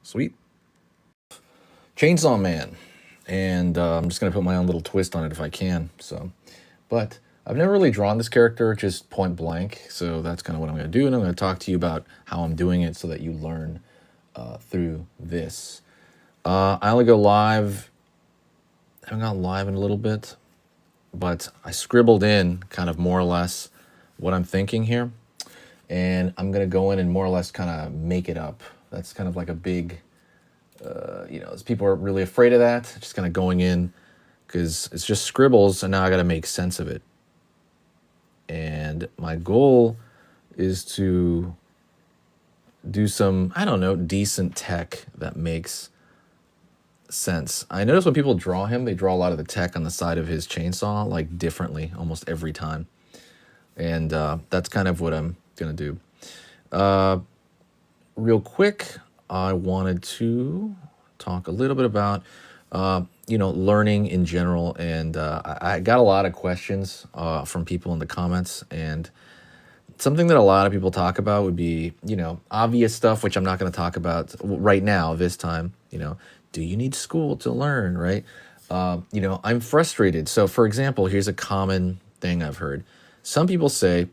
Sweet. Chainsaw Man. And I'm just going to put my own little twist on it if I can. But I've never really drawn this character just point blank. So that's kind of what I'm going to do. And I'm going to talk to you about how I'm doing it so that you learn through this. I only go live. I haven't gone live in a little bit. But I scribbled in kind of more or less what I'm thinking here. And I'm going to go in and more or less kind of make it up. That's kind of like a big, people are really afraid of that. Just kind of going in because it's just scribbles and now I got to make sense of it. And my goal is to do some, decent tech that makes sense. I notice when people draw him, they draw a lot of the tech on the side of his chainsaw, like differently almost every time. And that's kind of what I'm going to do. Real quick, I wanted to talk a little bit about, learning in general. And I got a lot of questions from people in the comments. And something that a lot of people talk about would be, obvious stuff, which I'm not going to talk about right now, this time. Do you need school to learn, right? I'm frustrated. So, for example, here's a common thing I've heard. Some people say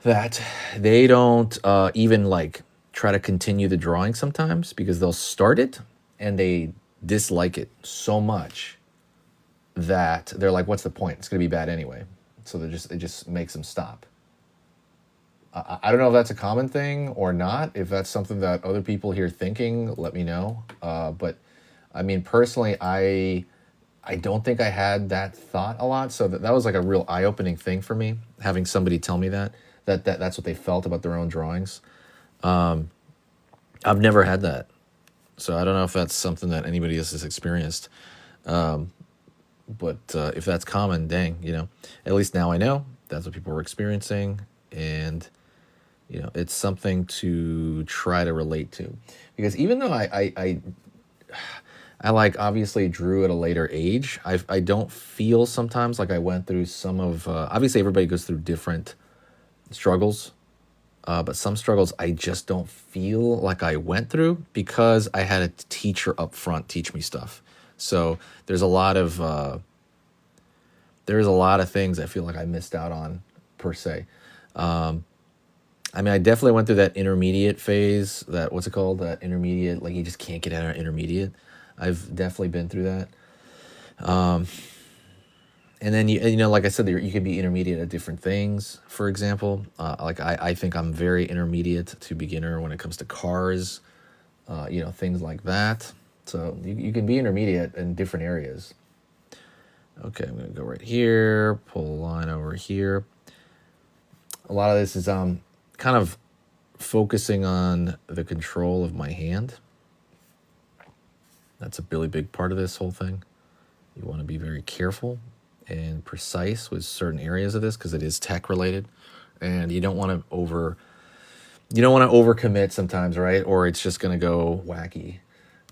that they don't even try to continue the drawing sometimes because they'll start it and they dislike it so much that they're like, what's the point? It's going to be bad anyway. So it just makes them stop. I don't know if that's a common thing or not. If that's something that other people here thinking, let me know. But I mean, personally, I don't think I had that thought a lot. So that was like a real eye-opening thing for me, having somebody tell me that's what they felt about their own drawings. I've never had that. So I don't know if that's something that anybody else has experienced. But if that's common, dang, at least now I know that's what people were experiencing. And, it's something to try to relate to. Because even though I obviously drew at a later age, I don't feel sometimes like I went through some of, obviously everybody goes through different struggles. But some struggles I just don't feel like I went through because I had a teacher up front teach me stuff. So there's a lot of things I feel like I missed out on per se. I definitely went through that intermediate phase, what's it called? That intermediate, like you just can't get out of intermediate. I've definitely been through that. And then, like I said, you could be intermediate at different things. For example, I think I'm very intermediate to beginner when it comes to cars, things like that. So you can be intermediate in different areas. Okay, I'm going to go right here, pull a line over here. A lot of this is kind of focusing on the control of my hand. That's a really big part of this whole thing. You want to be very careful and precise with certain areas of this because it is tech related, and you don't want to overcommit sometimes, right? Or it's just going to go wacky.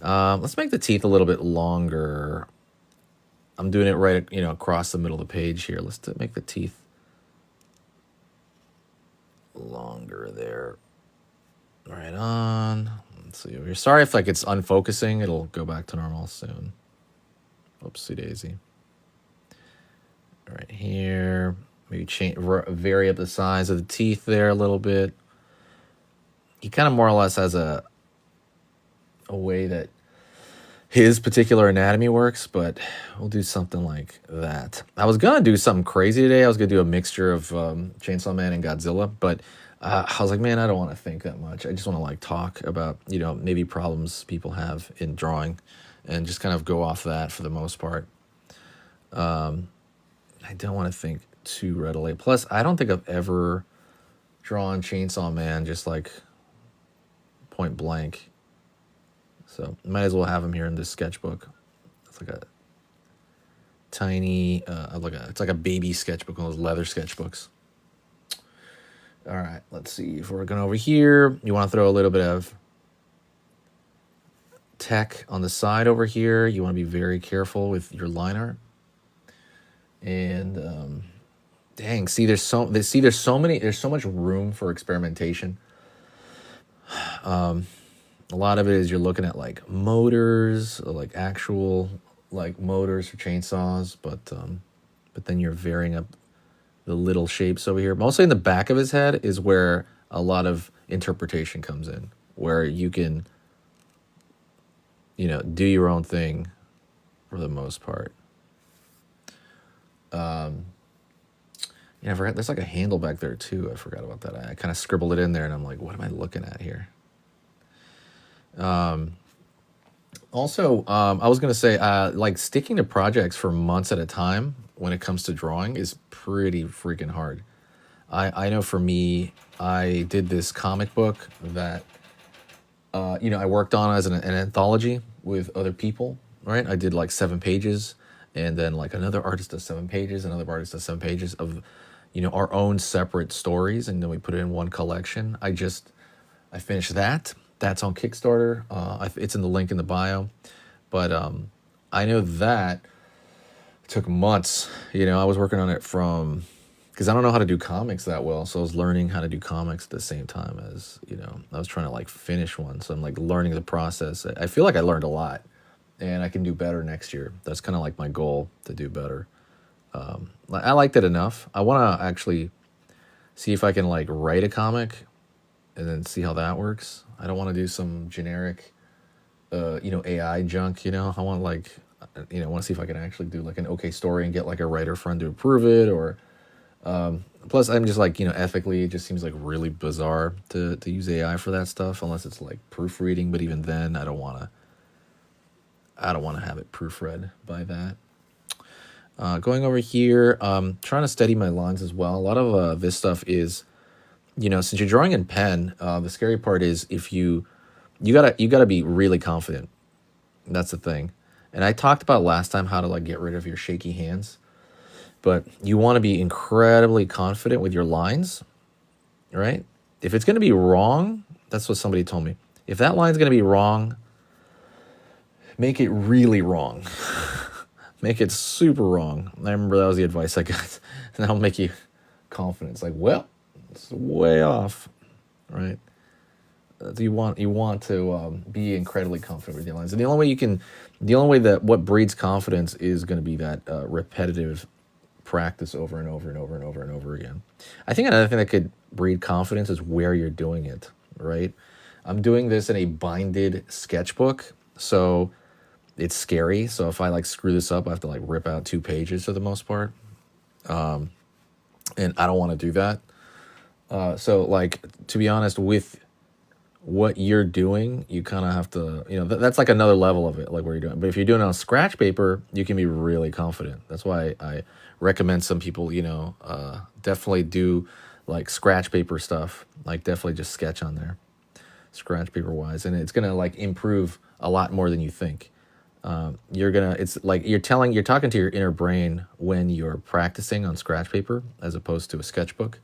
Let's make the teeth a little bit longer. I'm doing it right, across the middle of the page here. Let's make the teeth longer there. Right on. Let's see over here. Sorry if it's unfocusing. It'll go back to normal soon. Oopsie daisy. Right here, maybe vary up the size of the teeth there a little bit. He kind of more or less has a way that his particular anatomy works, but we'll do something like that. I was going to do something crazy today. I was going to do a mixture of Chainsaw Man and Godzilla, but I was like, man, I don't want to think that much. I just want to talk about, maybe problems people have in drawing and just kind of go off that for the most part. I don't want to think too readily. Plus, I don't think I've ever drawn Chainsaw Man just point blank. So might as well have him here in this sketchbook. It's like a tiny, it's like a baby sketchbook, one of those leather sketchbooks. All right, let's see. If we're going over here, you want to throw a little bit of tech on the side over here. You want to be very careful with your line art. And dang, there's so much room for experimentation. A lot of it is you're looking at like motors, like actual like motors for chainsaws, but then you're varying up the little shapes over here. Mostly in the back of his head is where a lot of interpretation comes in, where you can, do your own thing for the most part. Yeah, I forgot. There's like a handle back there too. I forgot about that. I kind of scribbled it in there, and I'm like, what am I looking at here? Also, I was gonna say, like sticking to projects for months at a time when it comes to drawing is pretty freaking hard. I know for me, I did this comic book that I worked on as an anthology with other people, right? I did like 7 pages, and then like another artist does 7 pages, another artist does 7 pages of, our own separate stories, and then we put it in one collection. I finished that. That's on Kickstarter. It's in the link in the bio, but I know that took months. I was working on it because I don't know how to do comics that well, so I was learning how to do comics at the same time as I was trying to like finish one. So I'm like learning the process. I feel like I learned a lot, and I can do better next year. That's kind of like my goal, to do better. I liked it enough. I want to actually see if I can like write a comic and then see how that works. I don't want to do some generic, AI junk. I want like, want to see if I can actually do like an okay story and get like a writer friend to approve it. Or plus, I'm just like, ethically, it just seems like really bizarre to use AI for that stuff, unless it's like proofreading. But even then, I don't want to have it proofread by that. Going over here, trying to steady my lines as well. A lot of this stuff is, since you're drawing in pen, the scary part is if you gotta be really confident. That's the thing. And I talked about last time how to like get rid of your shaky hands, but you want to be incredibly confident with your lines, right? If it's going to be wrong, that's what somebody told me. If that line's going to be wrong, make it really wrong. Make it super wrong. I remember that was the advice I got. And that'll make you confident. It's like, well, it's way off, right? You want to be incredibly confident with your lines, and the only way that what breeds confidence is going to be that repetitive practice over and over and over and over and over again. I think another thing that could breed confidence is where you're doing it, right? I'm doing this in a binded sketchbook, so it's scary. So if I like screw this up, I have to like rip out 2 pages for the most part, and I don't want to do that. So like, to be honest, with what you're doing, you kind of have to, that's like another level of it, like what you're doing. But if you're doing it on scratch paper, you can be really confident. That's why I recommend some people, definitely do like scratch paper stuff, like definitely just sketch on there, scratch paper wise. And it's going to like improve a lot more than you think. It's like you're talking to your inner brain when you're practicing on scratch paper as opposed to a sketchbook.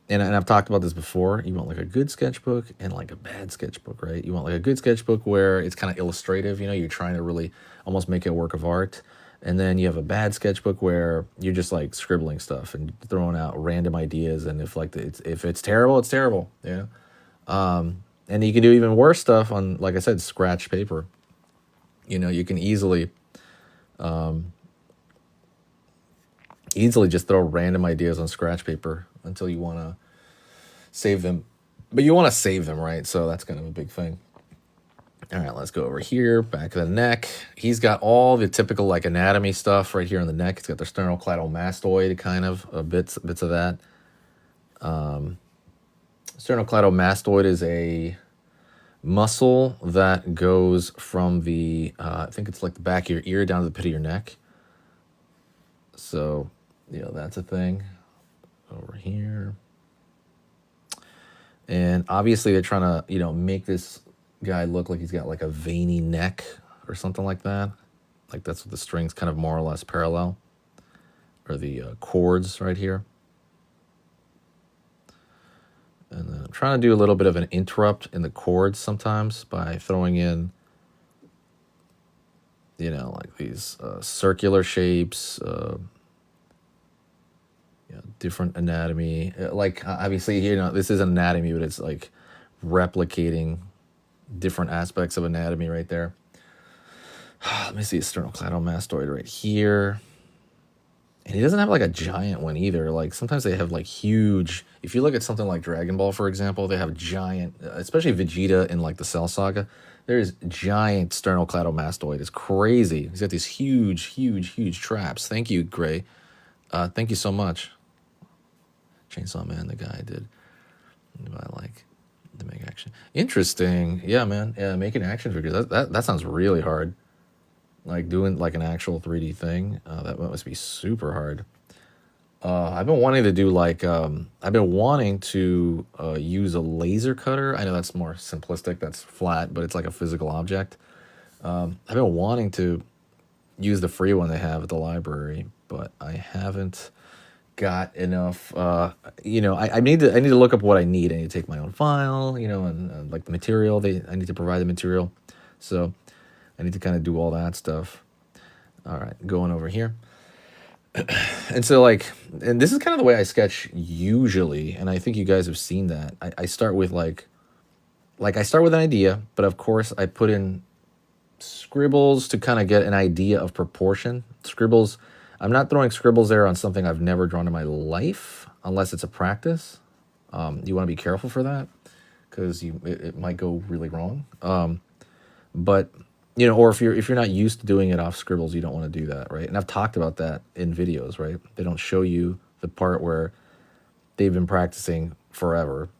And I've talked about this before. You want like a good sketchbook and like a bad sketchbook, right? You want like a good sketchbook where it's kind of illustrative, you're trying to really almost make it a work of art. And then you have a bad sketchbook where you're just like scribbling stuff and throwing out random ideas. And if like if it's terrible, it's terrible, and you can do even worse stuff on, like I said, scratch paper. You can easily just throw random ideas on scratch paper until you want to save them. But you want to save them, right? So that's kind of a big thing. All right, let's go over here, back of the neck. He's got all the typical like anatomy stuff right here on the neck. He's got the sternocleidomastoid kind of bits of that. Sternocleidomastoid is a muscle that goes from the, I think it's like the back of your ear down to the pit of your neck. So, that's a thing over here. And obviously they're trying to, make this guy look like he's got like a veiny neck or something like that. Like that's what the string's kind of more or less parallel, or the chords right here. And then I'm trying to do a little bit of an interrupt in the chords sometimes by throwing in, like these circular shapes, different anatomy. Like obviously, this is anatomy, but it's like replicating different aspects of anatomy right there. Let me see, sternocleidomastoid right here. And he doesn't have like a giant one either. Like sometimes they have like huge. If you look at something like Dragon Ball, for example, they have giant, especially Vegeta in like the Cell Saga. There's giant sternocleidomastoid. It's crazy. He's got these huge traps. Thank you, Gray. Thank you so much. Chainsaw Man, the guy did. I like the make action. Interesting. Yeah, man. Yeah, making action figures. That sounds really hard. Like doing like an actual 3D thing. That must be super hard. I've been wanting to do like I've been wanting to use a laser cutter. I know that's more simplistic. That's flat, but it's like a physical object. I've been wanting to use the free one they have at the library, but I haven't got enough. I need to look up what I need. I need to take my own file, and like the material. I need to provide the material, so I need to kind of do all that stuff. All right, going over here. And so and this is kind of the way I sketch usually, and I think you guys have seen that. I start with I start with an idea, but of course I put in scribbles to kind of get an idea of proportion. Scribbles, I'm not throwing scribbles there on something I've never drawn in my life, unless it's a practice. You want to be careful for that, because it might go really wrong. But or if you're not used to doing it off scribbles, you don't want to do that, right? And I've talked about that in videos, right? They don't show you the part where they've been practicing forever,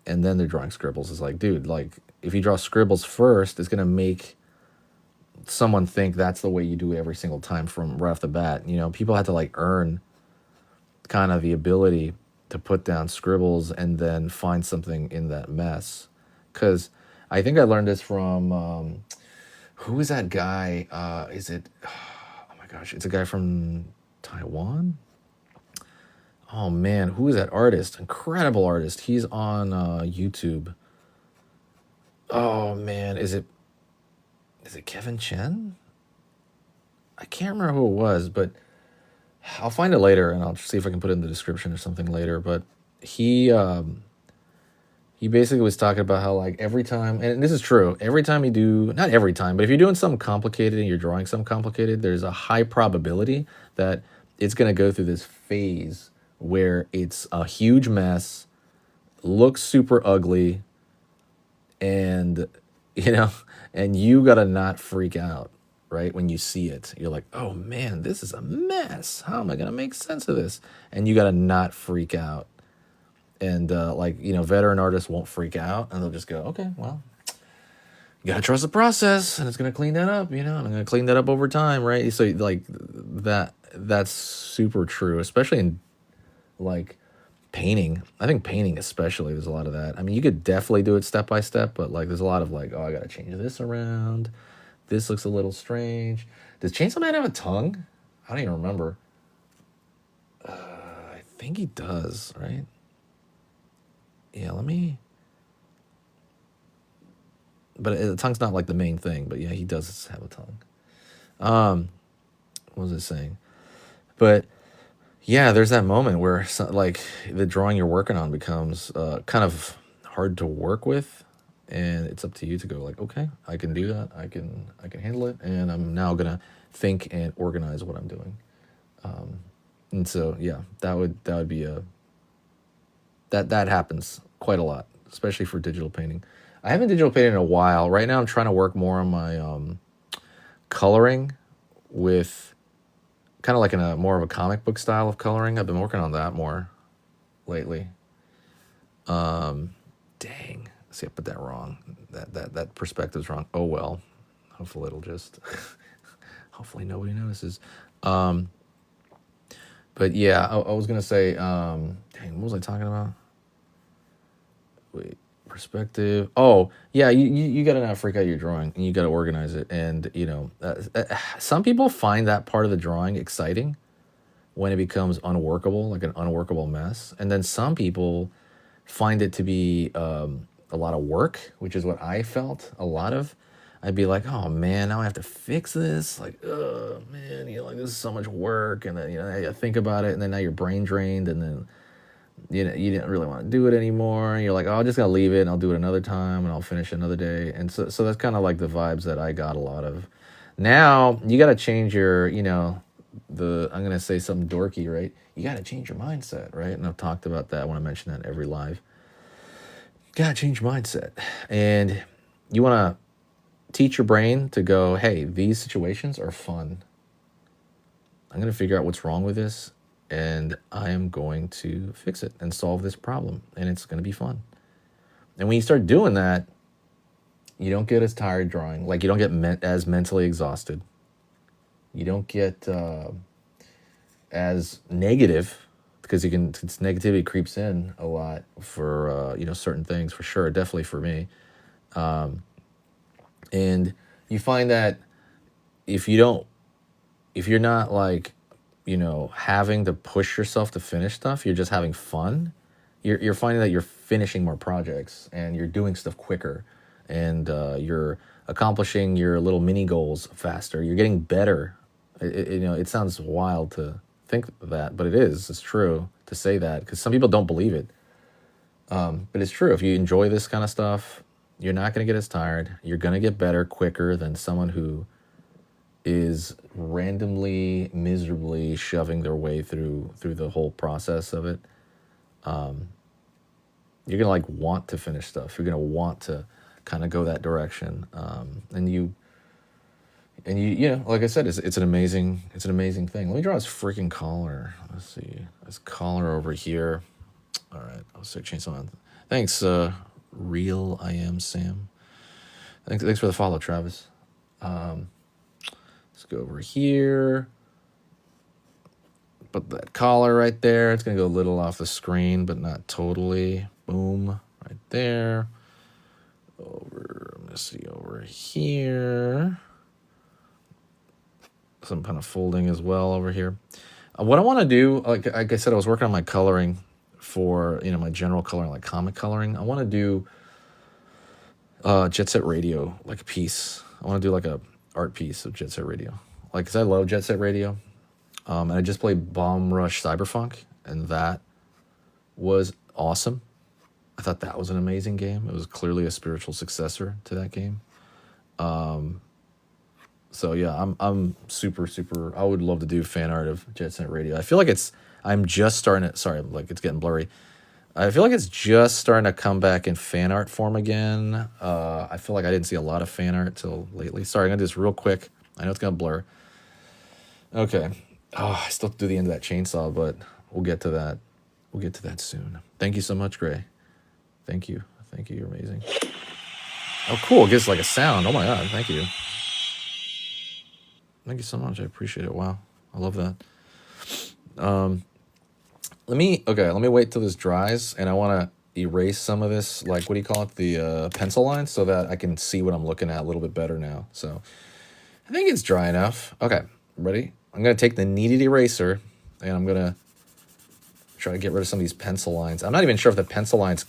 and then they're drawing scribbles. It's like, dude, like if you draw scribbles first, it's gonna make someone think that's the way you do it every single time from right off the bat. People had to like earn kind of the ability to put down scribbles and then find something in that mess. Because I think I learned this from who is that guy? Is it? Oh my gosh, it's a guy from Taiwan. Oh man, who is that artist? Incredible artist. He's on YouTube. Oh man, is it Kevin Chen? I can't remember who it was, but I'll find it later and I'll see if I can put it in the description or something later. But he basically was talking about how like every time, and this is true, every time you do, not every time, but if you're doing something complicated and you're drawing something complicated, there's a high probability that it's going to go through this phase where it's a huge mess, looks super ugly, and and you got to not freak out, right? When you see it, you're like, oh man, this is a mess. How am I going to make sense of this? And you got to not freak out. And veteran artists won't freak out, and they'll just go, okay, well, you gotta trust the process, and it's gonna clean that up, and I'm gonna clean that up over time, right? So like that's super true, especially in like painting. I think painting especially, there's a lot of that. I mean, you could definitely do it step by step, but like there's a lot of like, oh, I gotta change this around. This looks a little strange. Does Chainsaw Man have a tongue? I don't even remember. I think he does, right? Yeah, but the tongue's not like the main thing, but yeah, he does have a tongue. What was it saying? But yeah, there's that moment where like the drawing you're working on becomes kind of hard to work with, and it's up to you to go like, okay, I can do that. I can handle it, and I'm now gonna think and organize what I'm doing. And so yeah, that would be that happens quite a lot, especially for digital painting. I haven't digital painted in a while. Right now I'm trying to work more on my coloring with kind of like in a more of a comic book style of coloring. I've been working on that more lately. Dang. See, I put that wrong. That perspective's wrong. Oh well. Hopefully it'll just hopefully nobody notices. But yeah, I was gonna say, dang, what was I talking about? Wait, perspective. Oh, yeah, you gotta not freak out your drawing, and you gotta organize it. And some people find that part of the drawing exciting when it becomes unworkable, like an unworkable mess. And then some people find it to be a lot of work, which is what I felt a lot of. I'd be like, oh man, now I have to fix this. Like, oh man, like this is so much work. And then, I think about it, and then now your brain drained, and then you didn't really want to do it anymore. And you're like, oh, I'm just gonna leave it and I'll do it another time and I'll finish another day. And so that's kind of like the vibes that I got a lot of. Now you got to change your, I'm gonna say something dorky, right? You got to change your mindset, right? And I've talked about that when I mention that in every live. You got to change your mindset, and you want to teach your brain to go, hey, these situations are fun. I'm going to figure out what's wrong with this, and I am going to fix it and solve this problem, and it's going to be fun. And when you start doing that, you don't get as tired drawing. Like, you don't get as mentally exhausted. You don't get as negative, because negativity creeps in a lot for certain things, for sure, definitely for me. And you find that if you're not like, having to push yourself to finish stuff, you're just having fun. You're finding that you're finishing more projects and you're doing stuff quicker, and you're accomplishing your little mini goals faster. You're getting better. It sounds wild to think that, but it's true to say that, because some people don't believe it. But it's true. If you enjoy this kind of stuff, you're not going to get as tired. You're going to get better quicker than someone who is randomly, miserably shoving their way through the whole process of it. You're going to like want to finish stuff. You're going to want to kind of go that direction. And you like I said, it's an amazing thing. Let me draw his freaking collar. Let's see, his collar over here. All right, I'll start changing something. Thanks, real I am Sam. Thanks for the follow, Travis. Let's go over here. Put that collar right there. It's gonna go a little off the screen, but not totally. Boom, right there. Over here. Some kind of folding as well over here. What I want to do, like I said, I was working on my coloring for my general coloring, like comic coloring. I want to do Jet Set Radio, like a piece. I want to do like a art piece of Jet Set Radio, like, because I love Jet Set Radio. And I just played Bomb Rush Cyberpunk, and that was awesome. I thought that was an amazing game. It was clearly a spiritual successor to that game. So yeah, I'm super. I would love to do fan art of Jet Set Radio. I feel like I'm just starting it. Sorry, like it's getting blurry. I feel like it's just starting to come back in fan art form again. I feel like I didn't see a lot of fan art till lately. Sorry, I'm gonna do this real quick. I know it's gonna blur. Okay. Oh, I still have to do the end of that chainsaw, but we'll get to that. We'll get to that soon. Thank you so much, Gray. Thank you. You're amazing. Oh, cool. It gives like a sound. Oh my God. Thank you. Thank you so much. I appreciate it. Wow. I love that. Let me wait till this dries, and I want to erase some of this, like, what do you call it? The pencil lines, so that I can see what I'm looking at a little bit better now. So I think it's dry enough. Okay. Ready? I'm going to take the kneaded eraser, and I'm going to try to get rid of some of these pencil lines. I'm not even sure if the pencil lines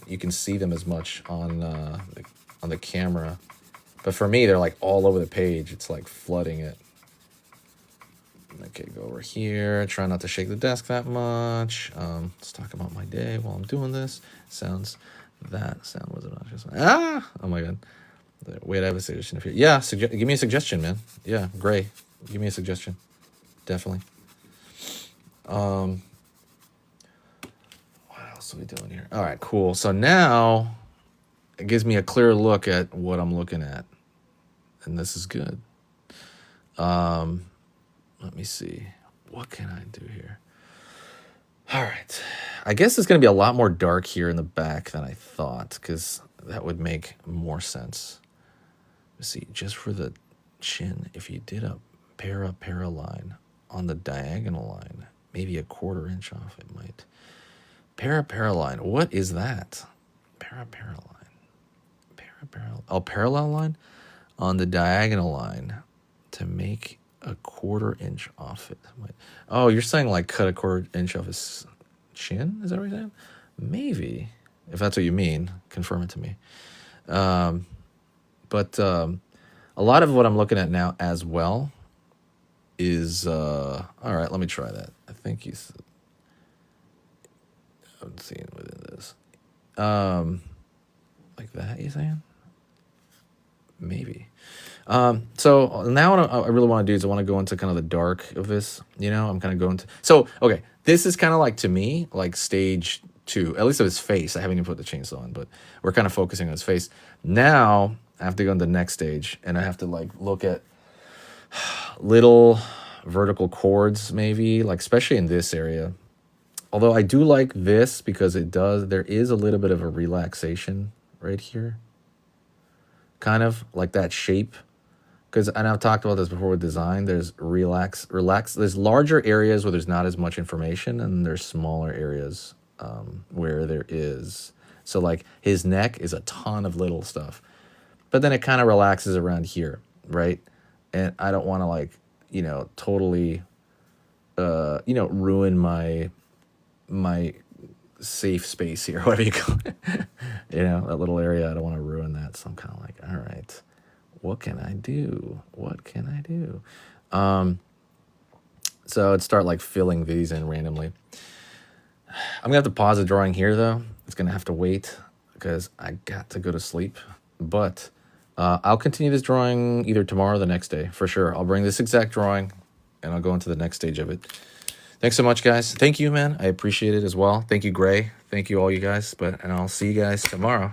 you can see them as much on the camera. But for me, they're like all over the page. It's like flooding it. Okay, go over here. Try not to shake the desk that much. Let's talk about my day while I'm doing this. That sound was obnoxious. Oh my God. Wait, I have a suggestion if you. Yeah, give me a suggestion, man. Yeah, Gray. Give me a suggestion. Definitely. What else are we doing here? All right, cool. So now it gives me a clear look at what I'm looking at, and this is good. Let me see. What can I do here? All right. I guess it's going to be a lot more dark here in the back than I thought, because that would make more sense. Let's see, just for the chin, if you did a para line on the diagonal line, maybe a 1/4 inch off, it might. Para line. What is that? Para line. Parallel line on the diagonal line to make a 1/4 inch off it. Oh, you're saying like cut a 1/4 inch off his chin? Is that what you're saying? Maybe, if that's what you mean, confirm it to me. But a lot of what I'm looking at now as well is all right. Let me try that. I think he's unseen within this. Like that, you saying? Maybe. So now what I really want to do is I want to go into kind of the dark of this. I'm kind of going to. So okay, this is kind of like, to me, like stage 2, at least of his face. I haven't even put the chainsaw on, but we're kind of focusing on his face. Now I have to go into the next stage, and I have to like look at little vertical chords, maybe, like especially in this area. Although I do like this because there is a little bit of a relaxation right here. Kind of like that shape. And I've talked about this before with design. There's there's larger areas where there's not as much information, and there's smaller areas where there is. So like his neck is a ton of little stuff, but then it kind of relaxes around here, right? And I don't want to like, totally, ruin my safe space here, whatever you call it. That little area, I don't want to ruin that. So I'm kind of like, all right, what can I do? So I'd start like filling these in randomly. I'm gonna have to pause the drawing here though. It's gonna have to wait because I got to go to sleep. But I'll continue this drawing either tomorrow or the next day for sure. I'll bring this exact drawing and I'll go into the next stage of it. Thanks so much, guys. Thank you, man. I appreciate it as well. Thank you, Gray. Thank you, all you guys. And I'll see you guys tomorrow.